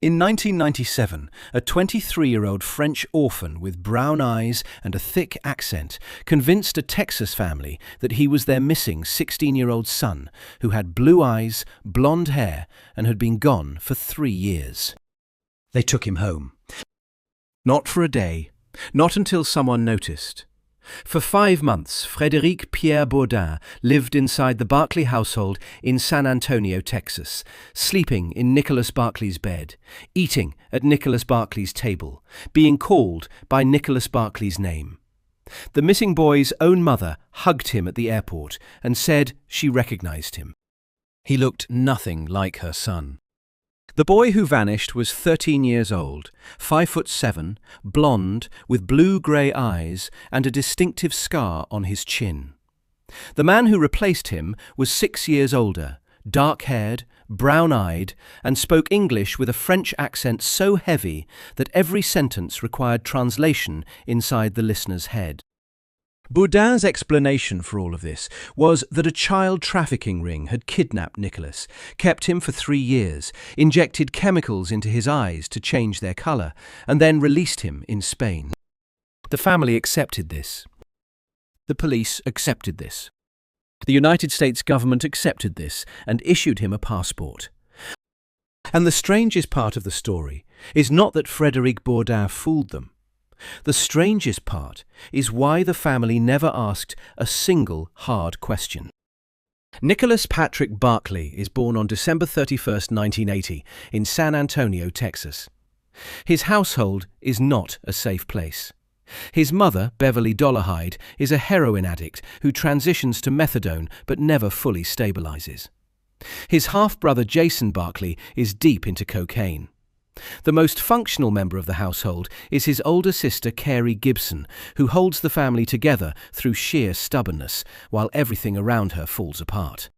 In 1997, a 23-year-old French orphan with brown eyes and a thick accent convinced a Texas family that he was their missing 16-year-old son who had blue eyes, blonde hair, and had been gone for 3 years. They took him home. Not for a day, not until someone noticed. For 5 months, Frédéric Bourdin lived inside the Barclay household in San Antonio, Texas, sleeping in Nicholas Barclay's bed, eating at Nicholas Barclay's table, being called by Nicholas Barclay's name. The missing boy's own mother hugged him at the airport and said she recognized him. He looked nothing like her son. The boy who vanished was 13 years old, 5'7", blonde, with blue-grey eyes and a distinctive scar on his chin. The man who replaced him was 6 years older, dark-haired, brown-eyed, and spoke English with a French accent so heavy that every sentence required translation inside the listener's head. Bourdin's explanation for all of this was that a child trafficking ring had kidnapped Nicholas, kept him for 3 years, injected chemicals into his eyes to change their colour, and then released him in Spain. The family accepted this. The police accepted this. The United States government accepted this and issued him a passport. And the strangest part of the story is not that Frédéric Bourdin fooled them. The strangest part is why the family never asked a single hard question. Nicholas Patrick Barclay is born on December 31st, 1980, in San Antonio, Texas. His household is not a safe place. His mother, Beverly Dollarhide, is a heroin addict who transitions to methadone but never fully stabilizes. His half-brother Jason Barclay is deep into cocaine. The most functional member of the household is his older sister Carrie Gibson, who holds the family together through sheer stubbornness, while everything around her falls apart.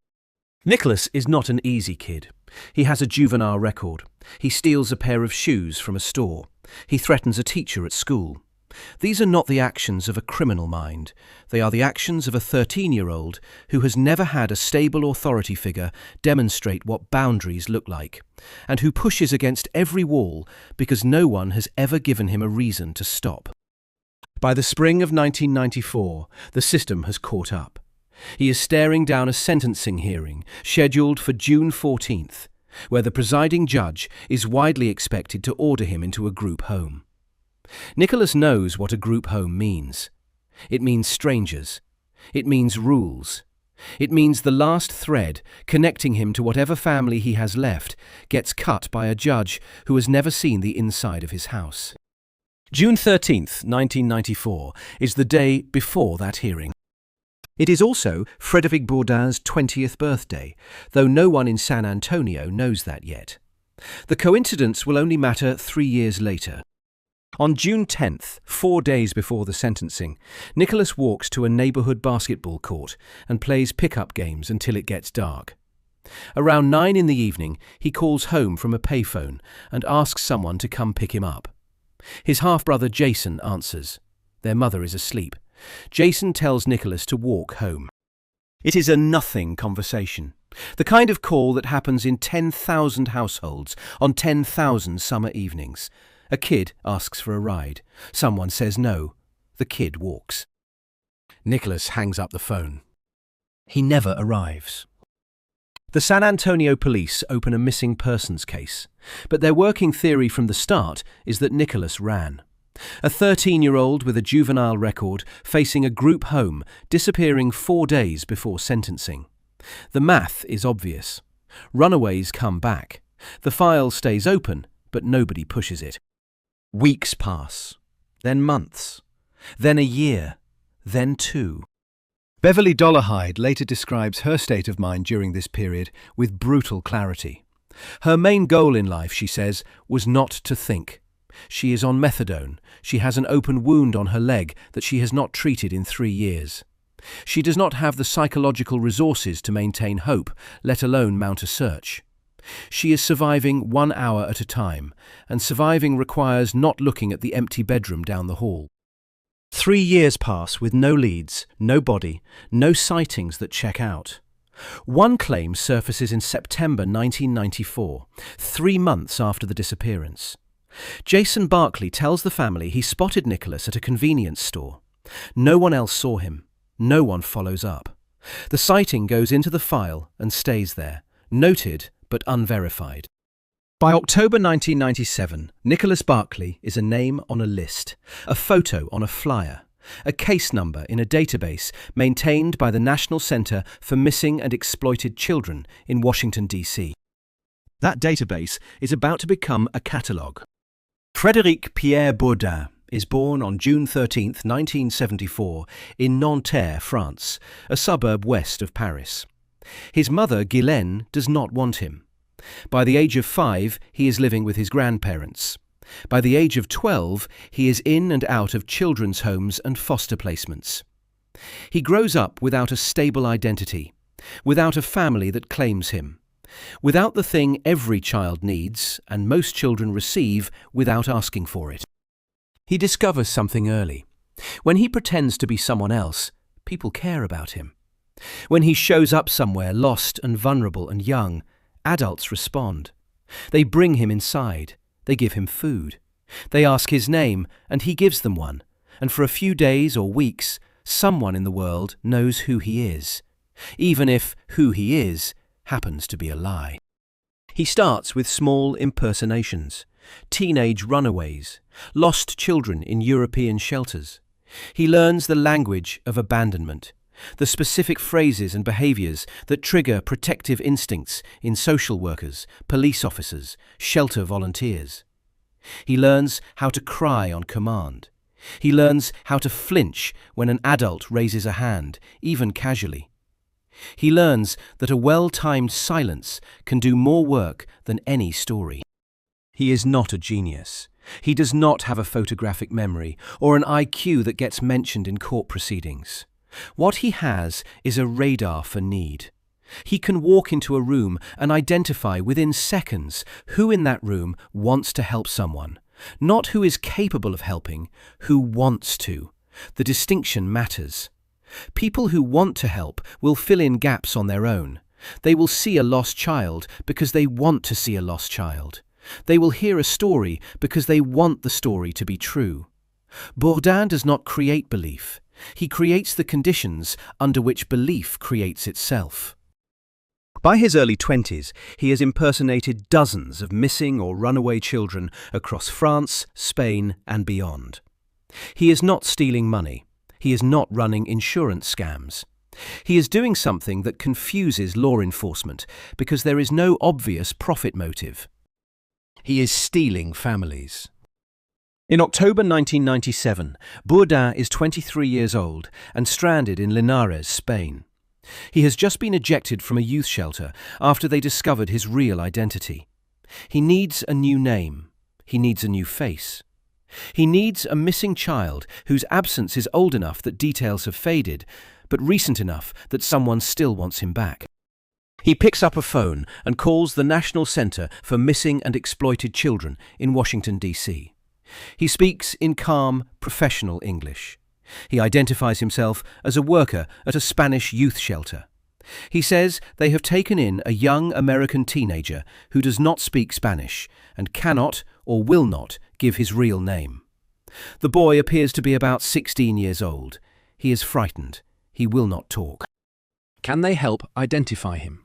Nicholas is not an easy kid. He has a juvenile record. He steals a pair of shoes from a store. He threatens a teacher at school. These are not the actions of a criminal mind. They are the actions of a 13-year-old who has never had a stable authority figure demonstrate what boundaries look like, and who pushes against every wall because no one has ever given him a reason to stop. By the spring of 1994, the system has caught up. He is staring down a sentencing hearing scheduled for June 14th, where the presiding judge is widely expected to order him into a group home. Nicholas knows what a group home means. It means strangers. It means rules. It means the last thread connecting him to whatever family he has left gets cut by a judge who has never seen the inside of his house. June 13th, 1994, is the day before that hearing. It is also Frédéric Bourdin's 20th birthday, though no one in San Antonio knows that yet. The coincidence will only matter 3 years later. On June 10th, 4 days before the sentencing, Nicholas walks to a neighbourhood basketball court and plays pickup games until it gets dark. Around 9 in the evening, he calls home from a payphone and asks someone to come pick him up. His half-brother Jason answers. Their mother is asleep. Jason tells Nicholas to walk home. It is a nothing conversation, the kind of call that happens in 10,000 households on 10,000 summer evenings. A kid asks for a ride. Someone says no. The kid walks. Nicholas hangs up the phone. He never arrives. The San Antonio police open a missing persons case, but their working theory from the start is that Nicholas ran. A 13-year-old with a juvenile record facing a group home, disappearing 4 days before sentencing. The math is obvious. Runaways come back. The file stays open, but nobody pushes it. Weeks pass, then months, then a year, then 2. Beverly Dollarhide later describes her state of mind during this period with brutal clarity. Her main goal in life, she says, was not to think. She is on methadone. She has an open wound on her leg that she has not treated in 3 years. She does not have the psychological resources to maintain hope, let alone mount a search. She is surviving 1 hour at a time, and surviving requires not looking at the empty bedroom down the hall. 3 years pass with no leads, no body, no sightings that check out. One claim surfaces in September 1994, 3 months after the disappearance. Jason Barclay tells the family he spotted Nicholas at a convenience store. No one else saw him. No one follows up. The sighting goes into the file and stays there, noted but unverified. By October 1997, Nicholas Barclay is a name on a list, a photo on a flyer, a case number in a database maintained by the National Center for Missing and Exploited Children in Washington, D.C. That database is about to become a catalogue. Frédéric Pierre Bourdin is born on June 13, 1974, in Nanterre, France, a suburb west of Paris. His mother, Guylaine, does not want him. By the age of 5, he is living with his grandparents. By the age of 12, he is in and out of children's homes and foster placements. He grows up without a stable identity, without a family that claims him, without the thing every child needs and most children receive without asking for it. He discovers something early. When he pretends to be someone else, people care about him. When he shows up somewhere lost and vulnerable and young, adults respond. They bring him inside. They give him food. They ask his name, and he gives them one. And for a few days or weeks, someone in the world knows who he is, even if who he is happens to be a lie. He starts with small impersonations, teenage runaways, lost children in European shelters. He learns the language of abandonment, the specific phrases and behaviours that trigger protective instincts in social workers, police officers, shelter volunteers. He learns how to cry on command. He learns how to flinch when an adult raises a hand, even casually. He learns that a well-timed silence can do more work than any story. He is not a genius. He does not have a photographic memory or an IQ that gets mentioned in court proceedings. What he has is a radar for need. He can walk into a room and identify within seconds who in that room wants to help someone, not who is capable of helping, who wants to. The distinction matters. People who want to help will fill in gaps on their own. They will see a lost child because they want to see a lost child. They will hear a story because they want the story to be true. Bourdin does not create belief. He creates the conditions under which belief creates itself. By his early 20s, he has impersonated dozens of missing or runaway children across France, Spain, and beyond. He is not stealing money. He is not running insurance scams. He is doing something that confuses law enforcement because there is no obvious profit motive. He is stealing families. In October 1997, Bourdin is 23 years old and stranded in Linares, Spain. He has just been ejected from a youth shelter after they discovered his real identity. He needs a new name. He needs a new face. He needs a missing child whose absence is old enough that details have faded, but recent enough that someone still wants him back. He picks up a phone and calls the National Center for Missing and Exploited Children in Washington, D.C. He speaks in calm, professional English. He identifies himself as a worker at a Spanish youth shelter. He says they have taken in a young American teenager who does not speak Spanish and cannot or will not give his real name. The boy appears to be about 16 years old. He is frightened. He will not talk. Can they help identify him?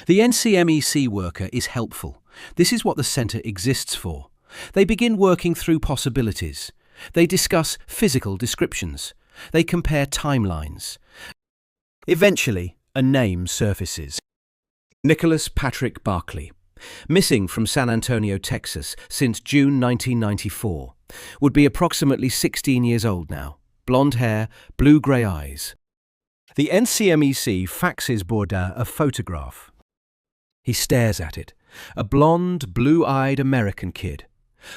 The NCMEC worker is helpful. This is what the centre exists for. They begin working through possibilities. They discuss physical descriptions. They compare timelines. Eventually, a name surfaces. Nicholas Patrick Barclay, missing from San Antonio, Texas since June 1994, would be approximately 16 years old now. Blonde hair, blue-grey eyes. The NCMEC faxes Bourdin a photograph. He stares at it. A blonde, blue-eyed American kid.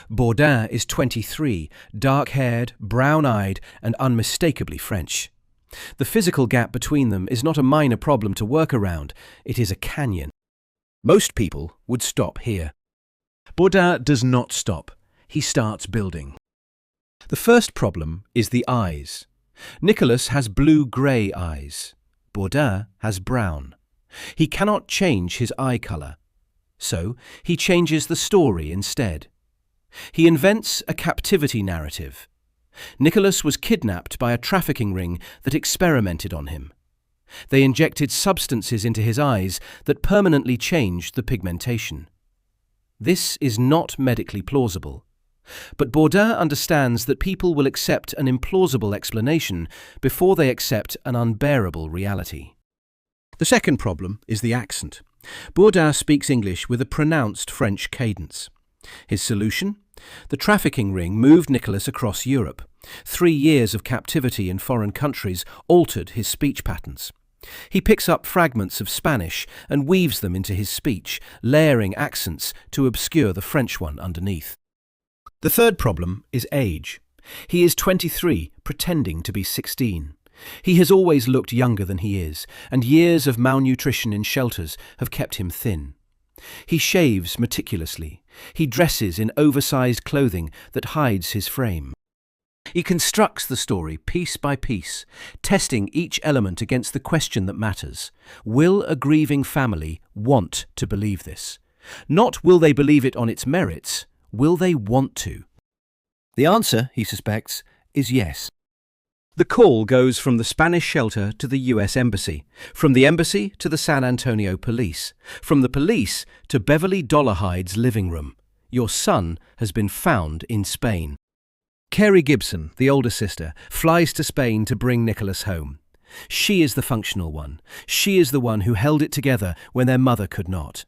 Bourdin is 23, dark-haired, brown-eyed, and unmistakably French. The physical gap between them is not a minor problem to work around. It is a canyon. Most people would stop here. Bourdin does not stop. He starts building. The first problem is the eyes. Nicholas has blue-grey eyes. Bourdin has brown. He cannot change his eye colour, so he changes the story instead. He invents a captivity narrative. Nicholas was kidnapped by a trafficking ring that experimented on him. They injected substances into his eyes that permanently changed the pigmentation. This is not medically plausible. But Bourdin understands that people will accept an implausible explanation before they accept an unbearable reality. The second problem is the accent. Bourdin speaks English with a pronounced French cadence. His solution? The trafficking ring moved Nicholas across Europe. 3 years of captivity in foreign countries altered his speech patterns. He picks up fragments of Spanish and weaves them into his speech, layering accents to obscure the French one underneath. The third problem is age. He is 23, pretending to be 16. He has always looked younger than he is, and years of malnutrition in shelters have kept him thin. He shaves meticulously. He dresses in oversized clothing that hides his frame. He constructs the story piece by piece, testing each element against the question that matters. Will a grieving family want to believe this? Not will they believe it on its merits, will they want to? The answer, he suspects, is yes. The call goes from the Spanish shelter to the US Embassy, from the embassy to the San Antonio police, from the police to Beverly Dollarhide's living room. Your son has been found in Spain. Carrie Gibson, the older sister, flies to Spain to bring Nicholas home. She is the functional one. She is the one who held it together when their mother could not.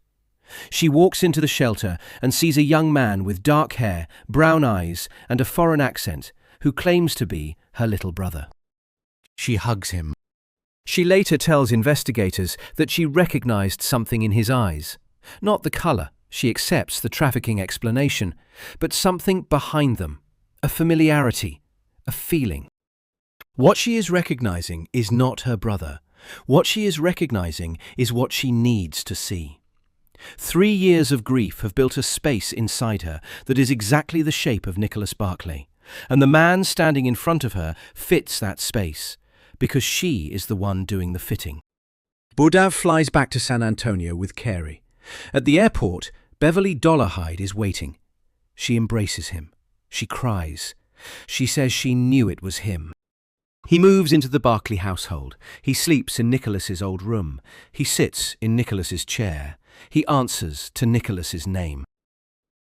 She walks into the shelter and sees a young man with dark hair, brown eyes, and a foreign accent who claims to be her little brother. She hugs him. She later tells investigators that she recognized something in his eyes. Not the color, she accepts the trafficking explanation, but something behind them. A familiarity, a feeling. What she is recognizing is not her brother. What she is recognizing is what she needs to see. 3 years of grief have built a space inside her that is exactly the shape of Nicholas Barclay, and the man standing in front of her fits that space, because she is the one doing the fitting. Bourdin flies back to San Antonio with Carey. At the airport, Beverly Dollarhide is waiting. She embraces him. She cries. She says she knew it was him. He moves into the Barclay household. He sleeps in Nicholas's old room. He sits in Nicholas's chair. He answers to Nicholas's name.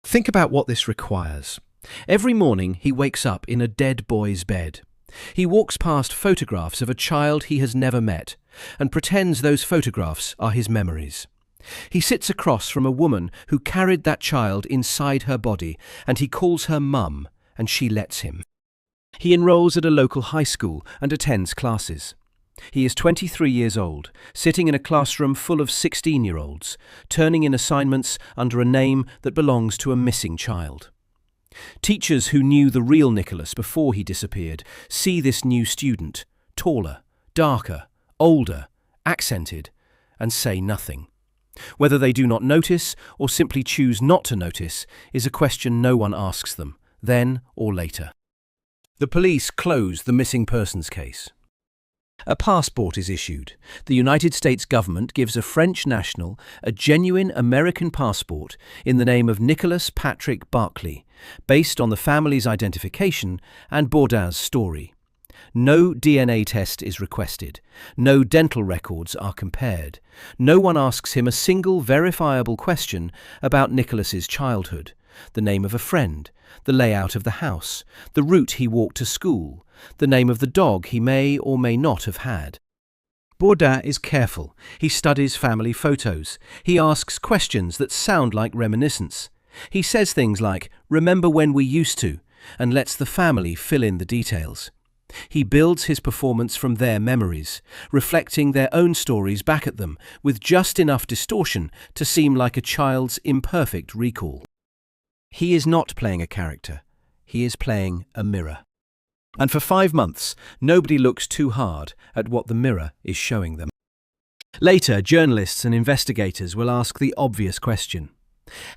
Think about what this requires. Every morning he wakes up in a dead boy's bed. He walks past photographs of a child he has never met and pretends those photographs are his memories. He sits across from a woman who carried that child inside her body, and he calls her mum, and she lets him. He enrolls at a local high school and attends classes. He is 23 years old, sitting in a classroom full of 16-year-olds, turning in assignments under a name that belongs to a missing child. Teachers who knew the real Nicholas before he disappeared see this new student, taller, darker, older, accented, and say nothing. Whether they do not notice or simply choose not to notice is a question no one asks them, then or later. The police close the missing persons case. A passport is issued. The United States government gives a French national a genuine American passport in the name of Nicholas Patrick Barclay, based on the family's identification and Bourdin's story. No DNA test is requested. No dental records are compared. No one asks him a single verifiable question about Nicholas's childhood, the name of a friend, the layout of the house, the route he walked to school, the name of the dog he may or may not have had. Bourdin is careful. He studies family photos. He asks questions that sound like reminiscence. He says things like, "Remember when we used to," and lets the family fill in the details. He builds his performance from their memories, reflecting their own stories back at them with just enough distortion to seem like a child's imperfect recall. He is not playing a character. He is playing a mirror. And for 5 months, nobody looks too hard at what the mirror is showing them. Later, journalists and investigators will ask the obvious question.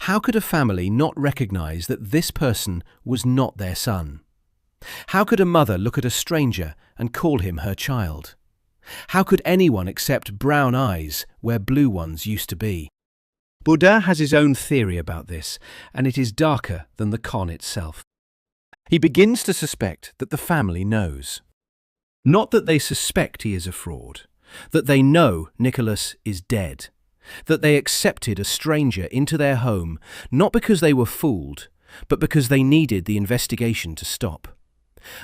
How could a family not recognize that this person was not their son? How could a mother look at a stranger and call him her child? How could anyone accept brown eyes where blue ones used to be? Bourdin has his own theory about this, and it is darker than the con itself. He begins to suspect that the family knows. Not that they suspect he is a fraud, that they know Nicholas is dead, that they accepted a stranger into their home not because they were fooled, but because they needed the investigation to stop.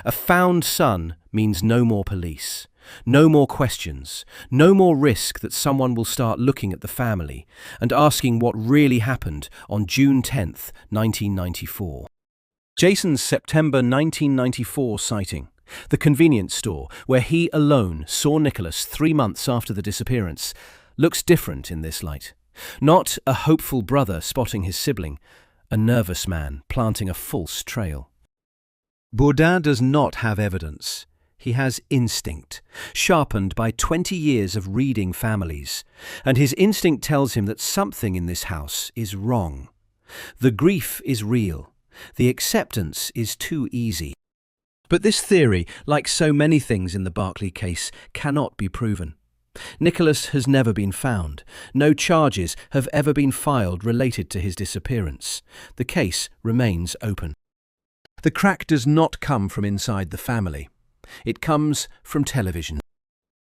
A found son means no more police, no more questions, no more risk that someone will start looking at the family and asking what really happened on June 10th, 1994. Jason's September 1994 sighting, the convenience store where he alone saw Nicholas 3 months after the disappearance, looks different in this light. Not a hopeful brother spotting his sibling, a nervous man planting a false trail. Bourdin does not have evidence. He has instinct, sharpened by 20 years of reading families, and his instinct tells him that something in this house is wrong. The grief is real. The acceptance is too easy. But this theory, like so many things in the Barclay case, cannot be proven. Nicholas has never been found. No charges have ever been filed related to his disappearance. The case remains open. The crack does not come from inside the family. It comes from television.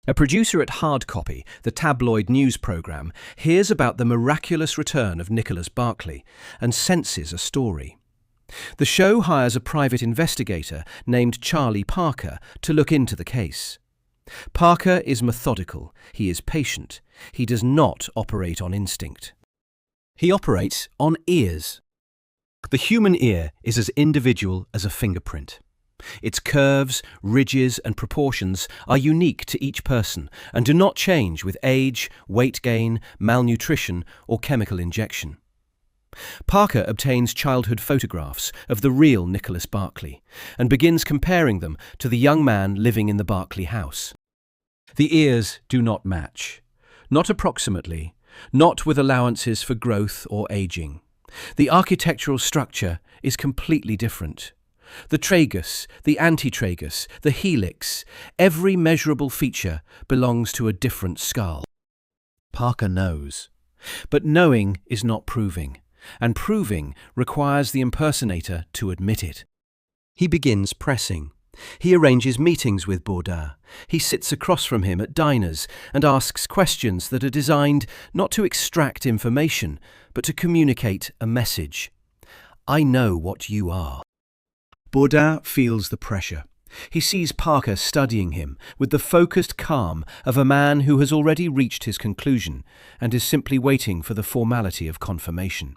A producer at Hard Copy, the tabloid news programme, hears about the miraculous return of Nicholas Barclay and senses a story. The show hires a private investigator named Charlie Parker to look into the case. Parker is methodical, he is patient, he does not operate on instinct. He operates on ears. The human ear is as individual as a fingerprint. Its curves, ridges and proportions are unique to each person and do not change with age, weight gain, malnutrition or chemical injection. Parker obtains childhood photographs of the real Nicholas Barclay and begins comparing them to the young man living in the Barclay house. The ears do not match. Not approximately, not with allowances for growth or aging. The architectural structure is completely different. The tragus, the antitragus, the helix, every measurable feature belongs to a different skull. Parker knows. But knowing is not proving, and proving requires the impersonator to admit it. He begins pressing. He arranges meetings with Bourdin. He sits across from him at diners and asks questions that are designed not to extract information, but to communicate a message. I know what you are. Bourdin feels the pressure. He sees Parker studying him with the focused calm of a man who has already reached his conclusion and is simply waiting for the formality of confirmation.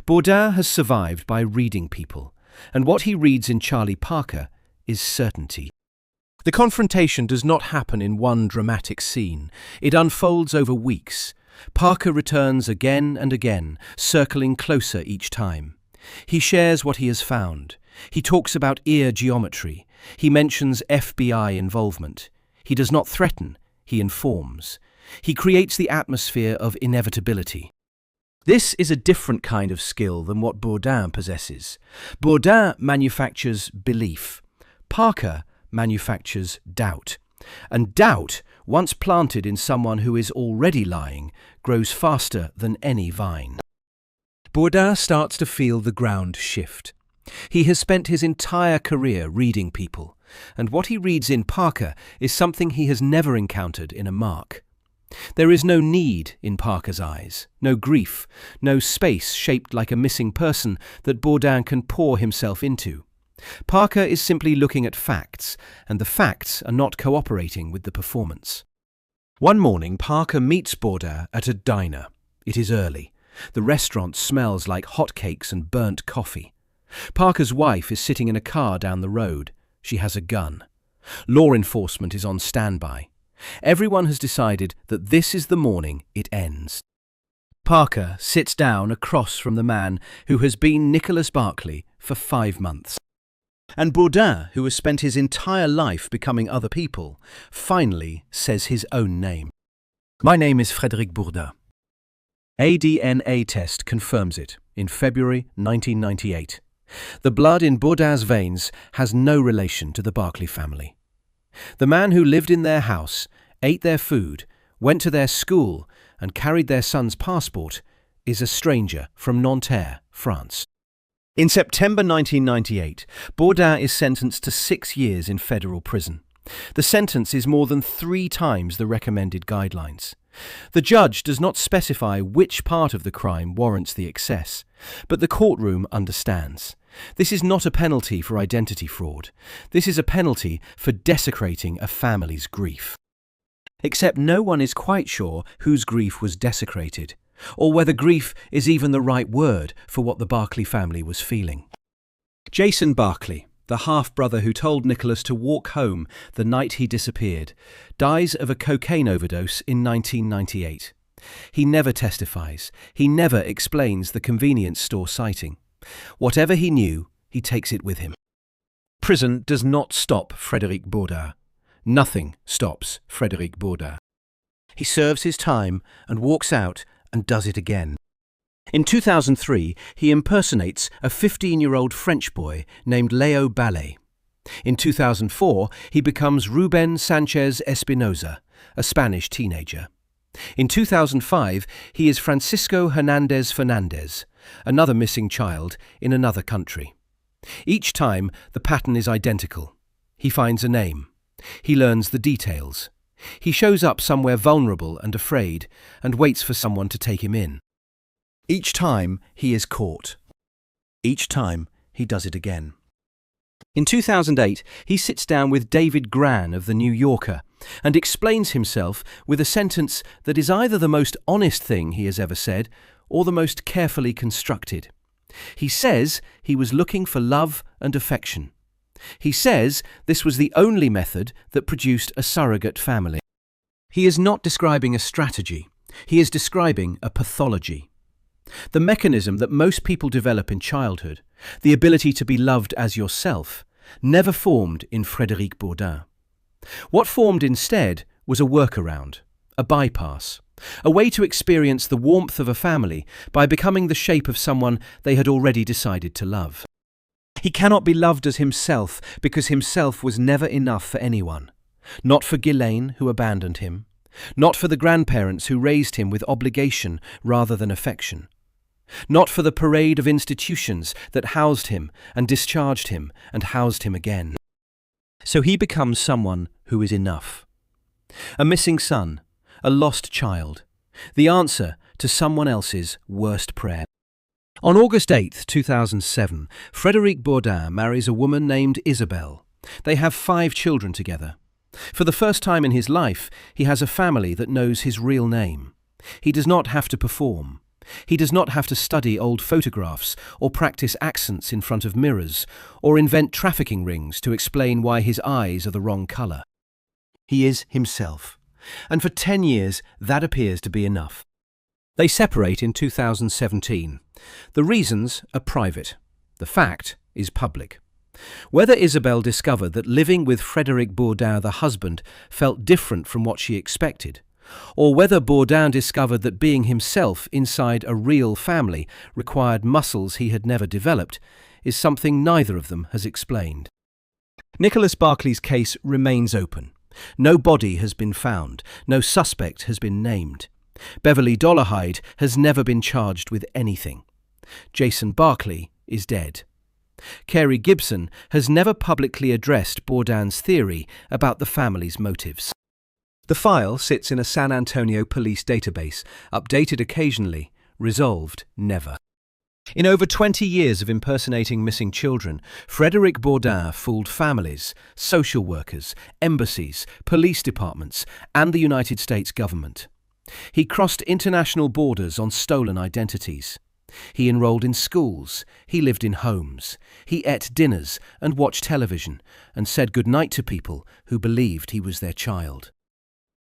Bourdin has survived by reading people, and what he reads in Charlie Parker is certainty. The confrontation does not happen in one dramatic scene. It unfolds over weeks. Parker returns again and again, circling closer each time. He shares what he has found. He talks about ear geometry. He mentions FBI involvement. He does not threaten, he informs. He creates the atmosphere of inevitability. This is a different kind of skill than what Bourdin possesses. Bourdin manufactures belief. Parker manufactures doubt. And doubt, once planted in someone who is already lying, grows faster than any vine. Bourdin starts to feel the ground shift. He has spent his entire career reading people, and what he reads in Parker is something he has never encountered in a mark. There is no need in Parker's eyes, no grief, no space shaped like a missing person that Bourdin can pour himself into. Parker is simply looking at facts, and the facts are not cooperating with the performance. One morning, Parker meets Bourdin at a diner. It is early. The restaurant smells like hotcakes and burnt coffee. Parker's wife is sitting in a car down the road. She has a gun. Law enforcement is on standby. Everyone has decided that this is the morning it ends. Parker sits down across from the man who has been Nicholas Barclay for 5 months. And Bourdin, who has spent his entire life becoming other people, finally says his own name. My name is Frédéric Bourdin. A DNA test confirms it in February 1998. The blood in Bourdin's veins has no relation to the Barclay family. The man who lived in their house ate their food, went to their school, and carried their son's passport is a stranger from Nanterre, France. In September 1998, Bourdin is sentenced to 6 years in federal prison. The sentence is more than 3 times the recommended guidelines. The judge does not specify which part of the crime warrants the excess, but the courtroom understands. This is not a penalty for identity fraud. This is a penalty for desecrating a family's grief. Except no one is quite sure whose grief was desecrated, or whether grief is even the right word for what the Barclay family was feeling. Jason Barclay, the half-brother who told Nicholas to walk home the night he disappeared, dies of a cocaine overdose in 1998. He never testifies. He never explains the convenience store sighting. Whatever he knew, he takes it with him. Prison does not stop Frédéric Bourdin. Nothing stops Frédéric Bourdin. He serves his time and walks out and does it again. In 2003, he impersonates a 15-year-old French boy named Léo Ballet. In 2004, he becomes Ruben Sanchez Espinosa, a Spanish teenager. In 2005, he is Francisco Hernandez Fernandez, another missing child in another country. Each time, the pattern is identical. He finds a name. He learns the details. He shows up somewhere vulnerable and afraid and waits for someone to take him in. Each time, he is caught. Each time, he does it again. In 2008, he sits down with David Grann of The New Yorker and explains himself with a sentence that is either the most honest thing he has ever said or the most carefully constructed. He says he was looking for love and affection. He says this was the only method that produced a surrogate family. He is not describing a strategy. He is describing a pathology. The mechanism that most people develop in childhood, the ability to be loved as yourself, never formed in Frédéric Bourdin. What formed instead was a workaround, a bypass, a way to experience the warmth of a family by becoming the shape of someone they had already decided to love. He cannot be loved as himself because himself was never enough for anyone. Not for Ghislaine, who abandoned him. Not for the grandparents who raised him with obligation rather than affection. Not for the parade of institutions that housed him and discharged him and housed him again. So he becomes someone who is enough. A missing son, a lost child, the answer to someone else's worst prayer. On August 8, 2007, Frédéric Bourdin marries a woman named Isabelle. They have 5 children together. For the first time in his life, he has a family that knows his real name. He does not have to perform. He does not have to study old photographs or practice accents in front of mirrors or invent trafficking rings to explain why his eyes are the wrong colour. He is himself. And for 10 years, that appears to be enough. They separate in 2017. The reasons are private. The fact is public. Whether Isabelle discovered that living with Frédéric Bourdin, the husband, felt different from what she expected, or whether Bourdin discovered that being himself inside a real family required muscles he had never developed, is something neither of them has explained. Nicholas Barclay's case remains open. No body has been found. No suspect has been named. Beverly Dollarhide has never been charged with anything. Jason Barclay is dead. Carey Gibson has never publicly addressed Bourdin's theory about the family's motives. The file sits in a San Antonio police database, updated occasionally, resolved never. In over 20 years of impersonating missing children, Frédéric Bourdin fooled families, social workers, embassies, police departments, and the United States government. He crossed international borders on stolen identities. He enrolled in schools, he lived in homes, he ate dinners and watched television, and said goodnight to people who believed he was their child.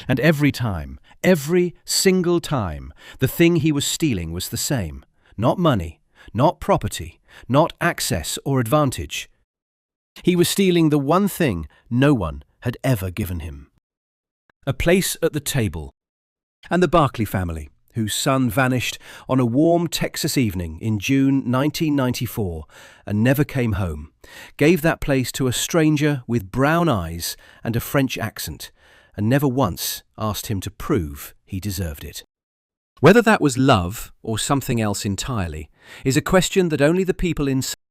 And every time, every single time, the thing he was stealing was the same. Not money, not property, not access or advantage. He was stealing the one thing no one had ever given him. A place at the table. And the Barclay family, whose son vanished on a warm Texas evening in June 1994 and never came home, gave that place to a stranger with brown eyes and a French accent, and never once asked him to prove he deserved it. Whether that was love or something else entirely is a question that only the people inside